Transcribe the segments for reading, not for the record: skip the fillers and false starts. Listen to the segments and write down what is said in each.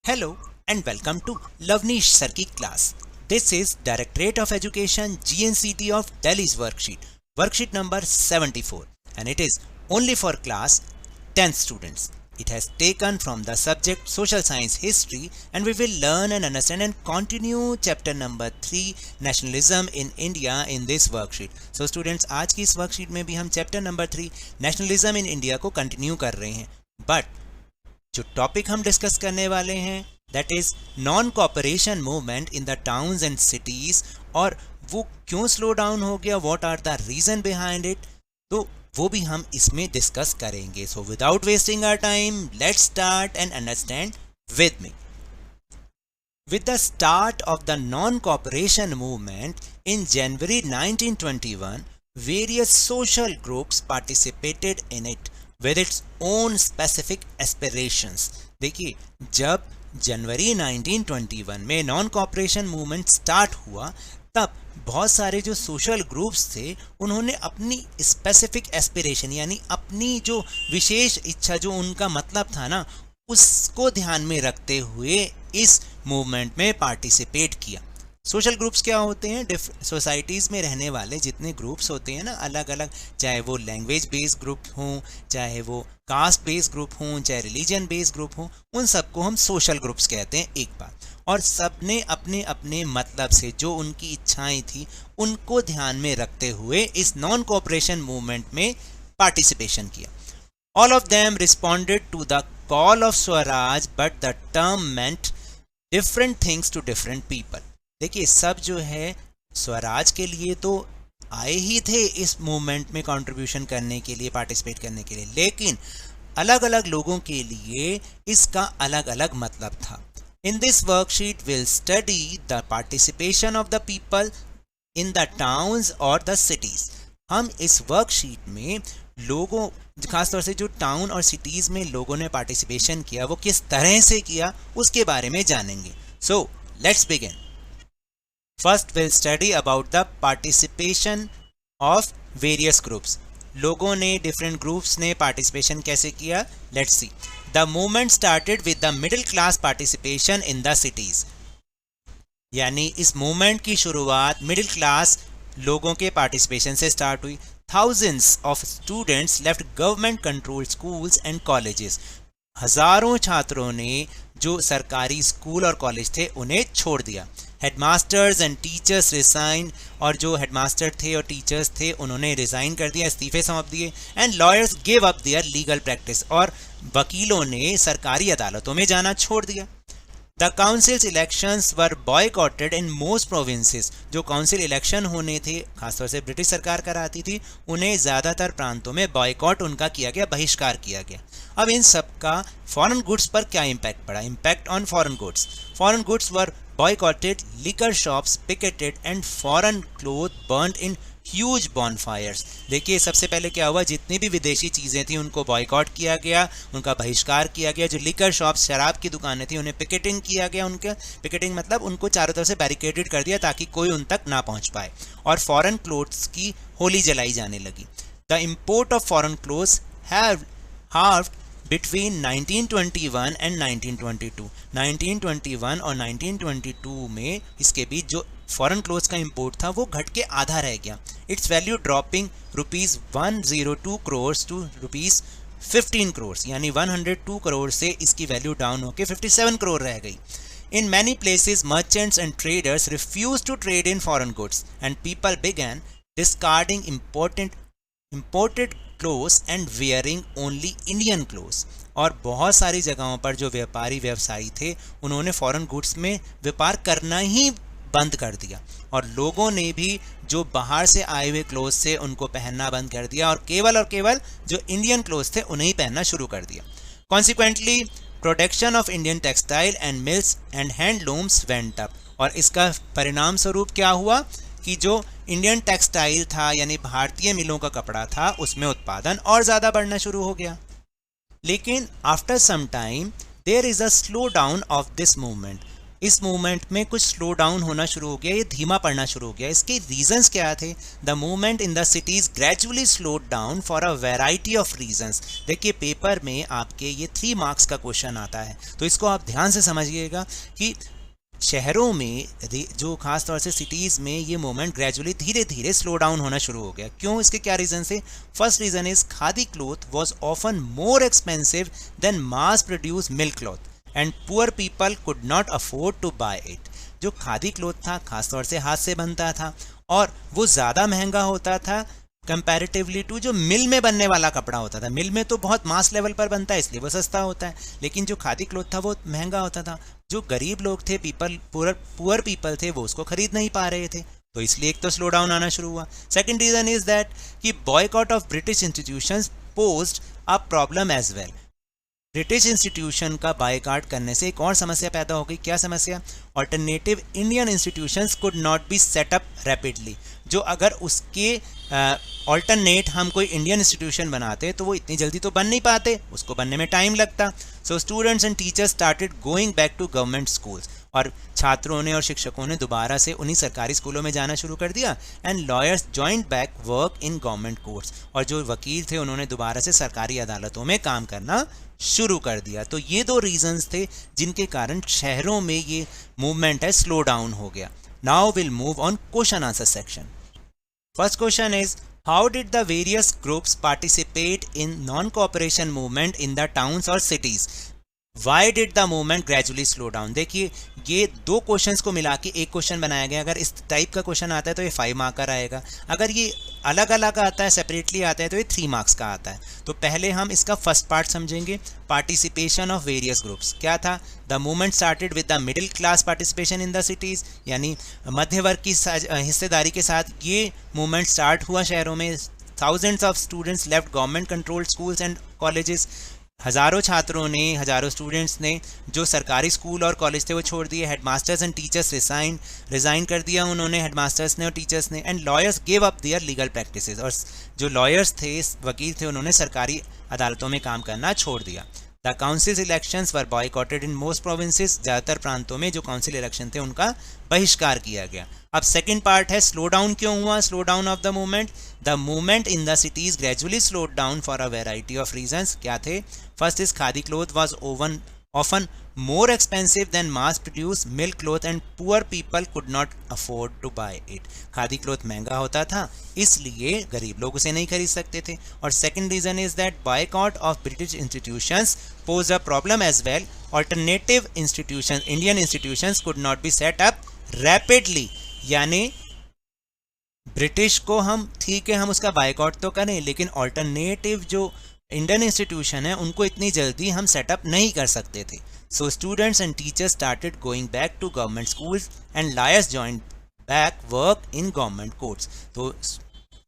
Hello and welcome to Lavnish Sir की class. This is Directorate of Education GNCT of Delhi's worksheet number 74, and it is only for class 10th students. It has taken from the subject Social Science History, and we will learn and understand and continue chapter number 3 Nationalism in India in this worksheet. So students, आज की इस worksheet में भी हम chapter number 3 Nationalism in India को continue कर रहे हैं, but जो टॉपिक हम डिस्कस करने वाले हैं that is non cooperation movement in the towns and cities, और वो क्यों स्लो डाउन हो गया, what are the reason behind it, तो वो भी हम इसमें डिस्कस करेंगे. So without wasting our time let's start and understand with me. With the start of the non-cooperation movement in January 1921, various social groups participated in it with its own specific aspirations. देखिए, जब जनवरी 1921 में non cooperation movement start हुआ तब बहुत सारे जो social groups थे उन्होंने अपनी स्पेसिफिक एस्पिरेशन यानी अपनी जो विशेष इच्छा, जो उनका मतलब था ना, उसको ध्यान में रखते हुए इस मूवमेंट में पार्टिसिपेट किया. सोशल ग्रुप्स क्या होते हैं? सोसाइटीज़ में रहने वाले जितने ग्रुप्स होते हैं ना, अलग अलग, चाहे वो लैंग्वेज बेस्ड ग्रुप हों, चाहे वो कास्ट बेस्ड ग्रुप हों, चाहे रिलीजन बेस्ड ग्रुप हों, उन सबको हम सोशल ग्रुप्स कहते हैं एक बात. और सब ने अपने अपने मतलब से जो उनकी इच्छाएं थी उनको ध्यान में रखते हुए इस नॉन कोऑपरेशन मूवमेंट में पार्टिसिपेशन किया. All of them responded to the call of Swaraj, but the term meant different things to different people. देखिए, सब जो है स्वराज के लिए तो आए ही थे इस मूवमेंट में कंट्रीब्यूशन करने के लिए, पार्टिसिपेट करने के लिए, लेकिन अलग अलग लोगों के लिए इसका अलग अलग मतलब था. In this worksheet we'll study the participation of the people in the towns or the cities. हम इस वर्कशीट में लोगों, खासतौर से जो टाउन और सिटीज़ में लोगों ने पार्टिसिपेशन किया वो किस तरह से किया उसके बारे में जानेंगे. So let's begin. First will study about the participation of various groups. लोगों ने, डिफरेंट ग्रुप्स ने पार्टिसिपेशन कैसे किया, let's see. The movement started with the middle class participation in the cities. यानी इस मूवमेंट की शुरुआत मिडिल क्लास लोगों के पार्टिसिपेशन से स्टार्ट हुई. Thousands of students left government controlled schools and colleges. हजारों छात्रों ने जो सरकारी स्कूल और कॉलेज थे उन्हें छोड़ दिया. हेडमास्टर्स एंड टीचर्स रिजाइन, और जो हेडमास्टर थे और टीचर्स थे उन्होंने रिजाइन कर दिया, इस्तीफे सौंप दिए. And lawyers give up their legal practice, और वकीलों ने सरकारी अदालतों में जाना छोड़ दिया. The council's elections were boycotted in most provinces. जो काउंसिल इलेक्शन होने थे, खासतौर से ब्रिटिश सरकार कराती थी, उन्हें ज़्यादातर प्रांतों में बॉयकॉट उनका किया गया, बहिष्कार किया गया. अब इन सब का फॉरेन गुड्स पर क्या इम्पैक्ट पड़ा? Impact on foreign goods. Foreign goods were boycotted, liquor shops picketed and foreign clothes burned in huge bonfires. देखिए, सबसे पहले क्या हुआ, जितनी भी विदेशी चीज़ें थी उनको बॉयकॉट किया गया, उनका बहिष्कार किया गया. जो लिकर शॉप्स, शराब की दुकानें थी, उन्हें पिकेटिंग किया गया. उनके पिकेटिंग मतलब उनको चारों तरफ से बैरिकेडेड कर दिया ताकि कोई उन तक ना पहुंच पाए. और फॉरेन क्लोथ्स की होली जलाई जाने लगी. The import of foreign clothes have halved between 1921 and 1922. 1921 और 1922 में इसके बीच जो फॉरेन क्लोथ्स का इंपोर्ट था वो घट के आधा रह गया. Its value dropping rupees 102 crore to rupees 15 crore, यानी 102 करोड़ से इसकी वैल्यू डाउन होकर 57 करोड़ रह गई. In many places, merchants and traders refused to trade in foreign goods, and people began discarding imported clothes and wearing only Indian clothes. और बहुत सारी जगहों पर जो व्यापारी व्यवसायी थे उन्होंने फॉरेन गुड्स में व्यापार करना ही बंद कर दिया, और लोगों ने भी जो बाहर से आए हुए क्लोथ्स थे उनको पहनना बंद कर दिया, और केवल जो इंडियन क्लोथ्स थे उन्हें ही पहनना शुरू कर दिया. Consequently, production of Indian textile and mills and handlooms went up. और इसका परिणाम स्वरूप क्या हुआ कि जो इंडियन टेक्सटाइल था यानी भारतीय मिलों का कपड़ा था उसमें उत्पादन और ज़्यादा बढ़ना शुरू हो गया. लेकिन after some time there is a slow down of this movement. इस मूवमेंट में कुछ स्लो डाउन होना शुरू हो गया, ये धीमा पड़ना शुरू हो गया। इसके रीजंस क्या थे? The movement in the cities gradually slowed down for a variety of reasons. देखिए पेपर में आपके ये 3 मार्क्स का क्वेश्चन आता है, तो इसको आप ध्यान से समझिएगा कि शहरों में जो खास तौर से सिटीज़ में ये मूवमेंट ग्रेजुअली धीरे धीरे स्लो डाउन होना शुरू हो गया। क्यों? इसके क्या रीज़न से? First reason is khadi cloth was often more expensive than mass produce mill cloth and poor people could not afford to buy it. जो खादी क्लॉथ था खासतौर से हाथ से बनता था और वो ज़्यादा महंगा होता था कंपैरेटिवली टू जो मिल में बनने वाला कपड़ा होता था। मिल में तो बहुत मास लेवल पर बनता है इसलिए वो सस्ता होता है, लेकिन जो खादी क्लॉथ था वो महंगा होता था। जो गरीब लोग थे, पुअर पीपल थे, वो उसको खरीद नहीं पा रहे थे, तो इसलिए एक तो स्लो डाउन आना शुरू हुआ। सेकंड रीज़न इज दैट कि boycott of British institutions posed a problem as well. British institution का बायकॉट करने से एक और समस्या पैदा हो गई। क्या समस्या? Alternative Indian institutions could not be set up rapidly. जो अगर उसके ऑल्टरनेट हम कोई इंडियन इंस्टीट्यूशन बनाते तो वो इतनी जल्दी तो बन नहीं पाते, उसको बनने में टाइम लगता। So students and teachers started going back to government schools, और छात्रों ने और शिक्षकों ने दोबारा से उन्हीं सरकारी स्कूलों में जाना शुरू कर दिया। And lawyers joint back work in government courts, और जो वकील थे उन्होंने दोबारा से सरकारी अदालतों में काम करना शुरू कर दिया। तो ये 2 रीजंस थे जिनके कारण शहरों में ये मूवमेंट है स्लो डाउन हो गया। Now will move on question answer section. First question is how did the various groups participate in non cooperation movement in the towns और cities? Why did the movement gradually slow down? देखिए ये 2 questions को मिला के एक question बनाया गया। अगर इस टाइप का क्वेश्चन आता है तो ये 5 मार्क का रहेगा, अगर ये अलग अलग आता है, सेपरेटली आता है, तो ये 3 मार्क्स का आता है। तो पहले हम इसका फर्स्ट पार्ट समझेंगे, पार्टिसिपेशन ऑफ वेरियस ग्रुप्स। क्या था? The movement started with the middle class participation in the cities, यानी मध्य वर्ग की हिस्सेदारी के साथ ये मूवमेंट स्टार्ट हुआ शहरों में। Thousands of students left government controlled schools and colleges. हज़ारों छात्रों ने, हज़ारों स्टूडेंट्स ने जो सरकारी स्कूल और कॉलेज थे वो छोड़ दिए। हेडमास्टर्स एंड टीचर्स रिज़ाइन कर दिया उन्होंने, हेडमास्टर्स ने और टीचर्स ने। And lawyers gave up their legal practices, और जो लॉयर्स थे, वकील थे, उन्होंने सरकारी अदालतों में काम करना छोड़ दिया। The council elections were boycotted in most provinces, ज़्यादातर प्रांतों में जो काउंसिल इलेक्शन थे उनका बहिष्कार किया गया। अब सेकंड पार्ट है स्लो डाउन क्यों हुआ, slow down of the movement. The movement in the cities gradually slowed down for a variety of reasons. क्या थे? First is khadi cloth was often more expensive than mass produced milk cloth and poor people could not afford to buy it. Khadi cloth महंगा होता था इसलिए गरीब लोग उसे नहीं खरीद सकते थे। और second reason is that boycott of British institutions pose a problem as well. Alternative institution, Indian institutions could not be set up rapidly, यानी ब्रिटिश को हम ठीक है हम उसका बायकॉट तो करें, लेकिन ऑल्टरनेटिव जो इंडियन इंस्टीट्यूशन है उनको इतनी जल्दी हम सेटअप नहीं कर सकते थे। So students and teachers started going back to government schools and lawyers joined back work in government courts. तो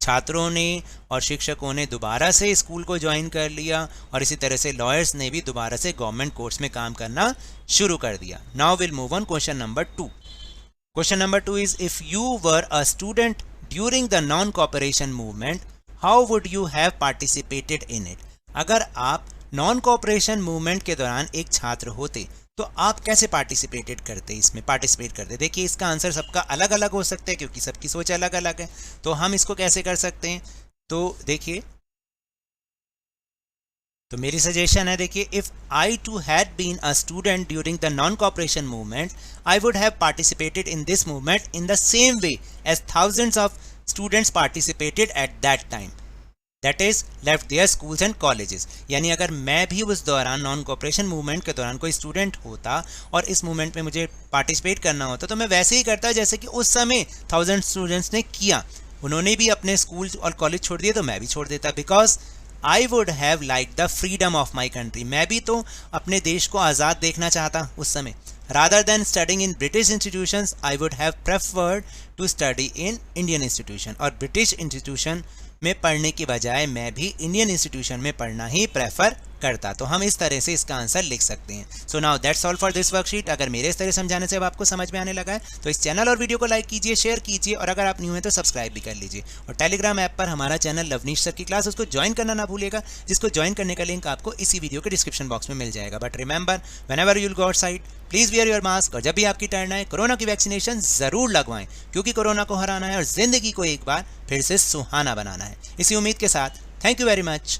छात्रों ने और शिक्षकों ने दोबारा से स्कूल को ज्वाइन कर लिया, और इसी तरह से लॉयर्स ने भी दोबारा से गवर्नमेंट कोर्ट्स में काम करना शुरू कर दिया। Now will move on question number 2। Question number 2 is if you were a student during the non cooperation movement how would you have participated in it? अगर आप नॉन कोऑपरेशन मूवमेंट के दौरान एक छात्र होते तो आप कैसे पार्टिसिपेट करते? देखिए इसका आंसर सबका अलग अलग हो सकता है क्योंकि सबकी सोच अलग अलग है। तो हम इसको कैसे कर सकते हैं? तो देखिए, तो मेरी सजेशन है, देखिए if I too had been a student during the non cooperation movement I would have participated in this movement in the same way as thousands of students participated at that time, that is left their schools and colleges. यानी अगर मैं भी उस दौरान non cooperation movement के दौरान कोई student होता और इस मूवमेंट में मुझे पार्टिसिपेट करना होता तो मैं वैसे ही करता जैसे कि उस समय 1000 स्टूडेंट्स ने किया। उन्होंने भी अपने स्कूल और कॉलेज छोड़ दिए तो मैं भी छोड़ देता, because I would have like the freedom of my country. मैं भी तो अपने देश को आज़ाद देखना चाहता उस समय। Rather than studying in British institutions, I would have preferred to study in Indian institution। और British institution में पढ़ने की बजाय मैं भी इंडियन इंस्टीट्यूशन में पढ़ना ही प्रेफर करता। तो हम इस तरह से इसका आंसर लिख सकते हैं। So now that's all for this worksheet. अगर मेरे इस तरह समझाने से अब आपको समझ में आने लगा है तो इस चैनल और वीडियो को लाइक कीजिए, शेयर कीजिए, और अगर आप न्यू हैं तो सब्सक्राइब भी कर लीजिए। और टेलीग्राम ऐप पर हमारा चैनल लवनीश सर की क्लास, उसको ज्वाइन करना ना भूलिएगा, जिसको ज्वाइन करने का लिंक आपको इसी वीडियो के डिस्क्रिप्शन बॉक्स में मिल जाएगा। But remember, whenever you will go outside please wear your mask और जब भी आपकी टर्न आए कोरोना की वैक्सीनेशन जरूर लगवाएं क्योंकि कोरोना को हराना है और जिंदगी को एक बार फिर से सुहाना बनाना है। इसी उम्मीद के साथ थैंक यू वेरी मच।